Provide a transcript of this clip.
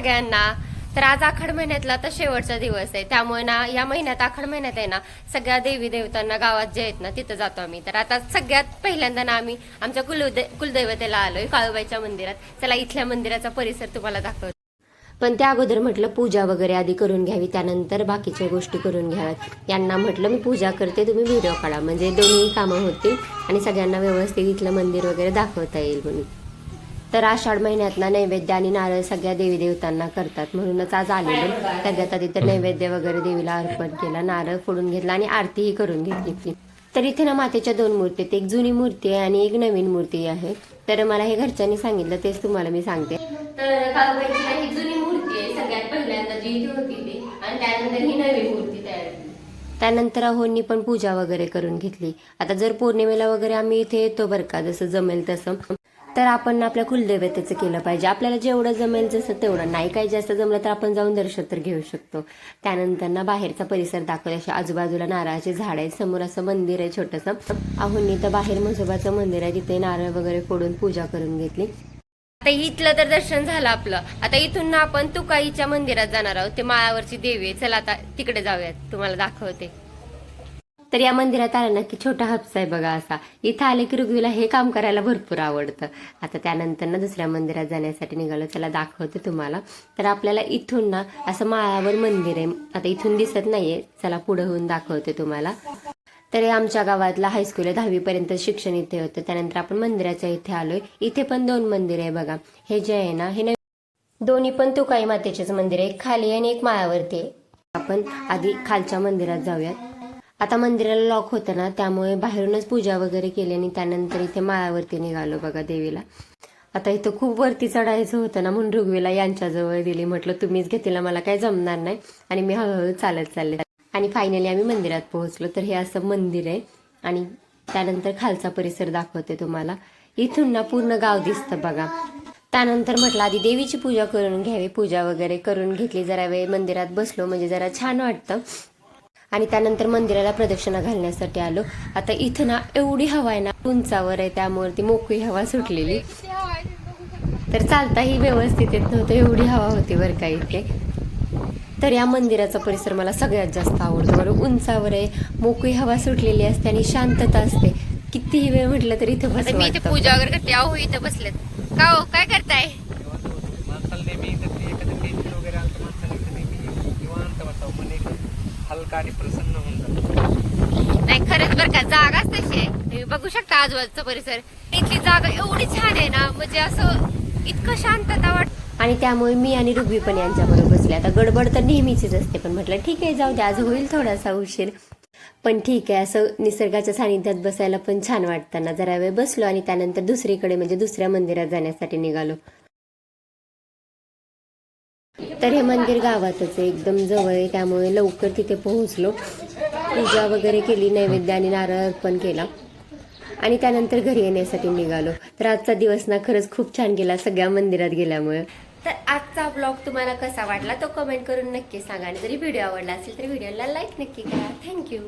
सगळ्यांना. तर आज आखाड महिन्यातला तर शेवटचा दिवस आहे, त्यामुळे ना या महिन्यात आखाड महिन्यात आहे ना सगळ्या देवी देवतांना गावात जे आहेत ना तिथं जातो आम्ही. तर आता सगळ्यात पहिल्यांदा ना आम्ही आमच्या कुलदैवतेला आलोय, काळूबाईच्या मंदिरात. चला इथल्या मंदिराचा परिसर तुम्हाला दाखवतो. पण त्या अगोदर म्हटलं पूजा वगैरे आधी करून घ्यावी, त्यानंतर बाकीच्या गोष्टी करून घ्याव्यात. यांना म्हटलं मी पूजा करते, तुम्ही व्हिडिओ काढा, म्हणजे दोन्ही कामं होतील आणि सगळ्यांना व्यवस्थित इथलं मंदिर वगैरे दाखवता येईल म्हणून. तर आषाढ महिन्यात ना नैवेद्य आणि नारळ सगळ्या देवी देवतांना करतात, म्हणूनच आज आलेलो. सगळ्यात आधी तर नैवेद्य वगैरे देवीला अर्पण केला, नारळ फोडून घेतला आणि आरतीही करून घेतली. तर इथे ना मातेच्या दोन मूर्ती आहेत, एक जुनी मूर्ती आहे आणि एक नवीन मूर्ती आहे. तर मला हे घरच्यांनी सांगितलं, तेच तुम्हाला मी सांगते. तर काळूबाईची ही जुनी मूर्ती आहे, सगळ्यात पहिल्यांदा जी इथे होती ती, आणि त्यानंतर ही नवीन मूर्ती तयार झाली. त्यानंतर अहोंनी पण पूजा वगैरे करून घेतली. आता जर पौर्णिमेला वगैरे आम्ही इथे येतो बरं का, जसं जमेल तसं, तर आपण आपल्या कुलदेवतेचं केलं पाहिजे. आपल्याला जेवढं जमेल जसं तेवढं, नाही काही जास्त जमलं तर आपण जाऊन दर्शन तर घेऊ शकतो. त्यानंतर ना बाहेरचा परिसर दाखवला, अशा आजूबाजूला नारळाचे झाड आहेत, समोर असं मंदिर आहे छोटंसं. अहोंनी तर बाहेर म्हसोबाचं मंदिर आहे, तिथे नारळ वगैरे फोडून पूजा करून घेतली. आता इथलं तर दर्शन झालं आपलं. आता इथून ना आपण तुकाईच्या मंदिरात जाणार आहोत, ते माळावरची देवी आहे. चला आता तिकडे जाऊयात, तुम्हाला दाखवते. तर या मंदिरात आलं ना की छोटा हप्सा आहे बघा असा. इथं आले की रुग्वीला हे काम करायला भरपूर आवडतं. आता त्यानंतर ना दुसऱ्या मंदिरात जाण्यासाठी निघालो, चला दाखवते तुम्हाला. तर आपल्याला इथून ना असं माळावर मंदिर आहे, आता इथून दिसत नाहीये, चला पुढे होऊन दाखवते तुम्हाला. तर आमच्या गावातला हायस्कूल आहे, 10वी पर्यंत शिक्षण इथे होतं. त्यानंतर आपण मंदिराच्या इथे आलोय. इथे पण 2 मंदिर आहे बघा. हे जे आहे ना हे दोन्ही पण तुकाई मातेचेच मंदिर आहे, खाली आणि एक माळावरती आहे. आपण आधी खालच्या मंदिरात जाऊयात. आता मंदिराला लॉक होतं ना, त्यामुळे बाहेरूनच पूजा वगैरे केली आणि त्यानंतर इथे माळावरती निघालो बघा देवीला. आता इथं खूप वरती चढायचं होतं ना, म्हणून रुग्वीला यांच्याजवळ दिली. म्हटलं तुम्हीच घेतलेला, मला काय जमणार नाही, आणि मी हळूहळू चालत चालले. आणि फायनली आम्ही मंदिरात पोहोचलो. तर हे असं मंदिर आहे आणि त्यानंतर खालचा परिसर दाखवते तुम्हाला. इथून ना पूर्ण गाव दिसतं बघा. त्यानंतर म्हटलं आधी देवीची पूजा करून घ्यावी. पूजा वगैरे करून घेतली, जरा वेळ मंदिरात बसलो म्हणजे जरा छान वाटतं. आणि त्यानंतर मंदिराला प्रदक्षिणा घालण्यासाठी आलो. आता इथं ना एवढी हवा आहे ना, उंचावर आहे त्यामुळे ती मोकळी हवा सुटलेली, तर चालताही व्यवस्थित येत नव्हतं, एवढी हवा होती बरं का इथे. तर या मंदिराचा परिसर मला सगळ्यात जास्त आवडतो. बरं उंचावर आहे, मोकळी हवा सुटलेली असते आणि शांतता असते. कितीही वेळ म्हटलं तरी इथं बस. मी इथे पूजा वगैरे करते, अहो इथं बसलेत. का हो, काय करताय? आणि प्रसन्न होऊन जातो. नाही खरंच बरं का, जागाच तशी आहे. तुम्ही बघू शकता आजूबाजूचा परिसर. इथली जागा एवढी छान आहे ना, म्हणजे असं इतकं शांतता वाटत. आणि त्यामुळे मी आणि रुग्वी पण यांच्याबरोबर बसले. आता गडबड तर नेहमीचीच असते, पण म्हटलं ठीक आहे जाऊ दे, आज होईल थोडासा उशीर, पण ठीक आहे. असं निसर्गाच्या सानिध्यात बसायला पण छान वाटतं. जरा वेळ बसलो आणि त्यानंतर दुसरीकडे म्हणजे दुसऱ्या मंदिरात जाण्यासाठी निघालो. तर हे मंदिर गावातच आहे, एकदम जवळ आहे, त्यामुळे लवकर तिथे पोहोचलो. पूजा वगैरे केली, नैवेद्य आणि नारळ अर्पण केला आणि त्यानंतर घरी येण्यासाठी निघालो. तर आजचा दिवस ना खरंच खूप छान गेला सगळ्या मंदिरात गेल्यामुळे. तर आजचा ब्लॉग तुम्हाला कसा वाटला तो कमेंट करून नक्की सांगा, आणि जरी व्हिडिओ आवडला असेल तर व्हिडिओला लाईक नक्की करा. थँक्यू.